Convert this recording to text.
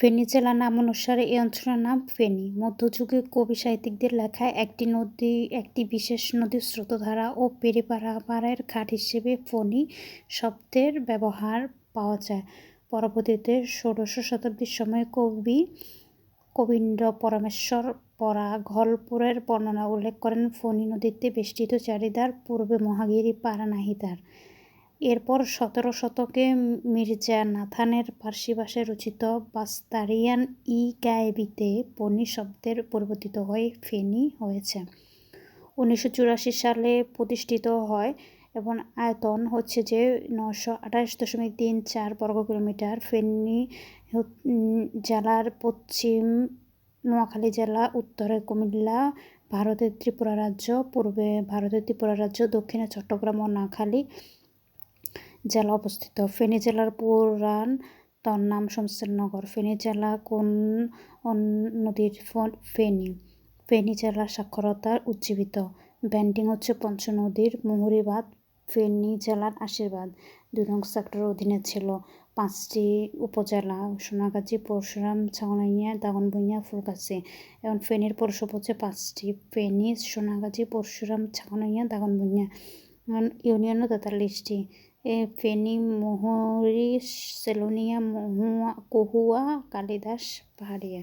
ফেনী জেলার নাম অনুসারে এই অঞ্চলের নাম ফেনী। মধ্যযুগে কবি সাহিত্যিকদের লেখায় একটি বিশেষ নদীর স্রোতধারা ও পেরিপারাপারের ঘাট হিসেবে ফণী শব্দের ব্যবহার পাওয়া যায়। পরবর্তীতে ষোড়শ শতাব্দীর সময় কবি কবীন্দ্র পরমেশ্বর পরাঘলপুরের বর্ণনা উল্লেখ করেন ফণী নদীতে বেষ্টিত চারিধার, পূর্বে মহাগিরি পাড়া নাহি তার। এরপর 17 শতকে মির্জা নাথানের পার্সি ভাষায় রচিত বাস্তারিয়ান ই গায়েবীতে ফণী শব্দের পরিবর্তিত হয়ে ফেনী হয়েছে। 1984 সালে প্রতিষ্ঠিত হয় এবং আয়তন হচ্ছে যে 928.34 বর্গ কিলোমিটার। ফেনী জেলার পশ্চিম নোয়াখালী জেলা, উত্তরে কুমিল্লা, ভারতের ত্রিপুরা রাজ্য, পূর্বে ভারতের ত্রিপুরা রাজ্য, দক্ষিণে চট্টগ্রাম ও নোয়াখালী জেলা অবস্থিত। ফেনী জেলার পুরাণ তন্নাম শমশেরনগর। ফেনী জেলা কোন নদীর? ফেনী। ফেনী জেলার সাক্ষরতার উজ্জীবিত। ব্যান্ডিং হচ্ছে পঞ্চনদীর মুহুরী বাঁধ। ফেনী জেলার আশীর্বাদ 2 নং সেক্টরের অধীনে ছিল। 5টি উপজেলা: সোনাগাজী, পরশুরাম, ছাগলনাইয়া, দাগনভূঞা, ফুলগাজী। এবং ফেনীর পৌরসভা হচ্ছে 5টি: ফেনী, সোনাগাজী, পরশুরাম, ছাগলনাইয়া, দাগনভূঞা। ইউনিয়নও 43টি: ফেনী, মুহুরী, সেলোনিয়া, কহুয়া, কালিদাস, পাহাড়িয়া।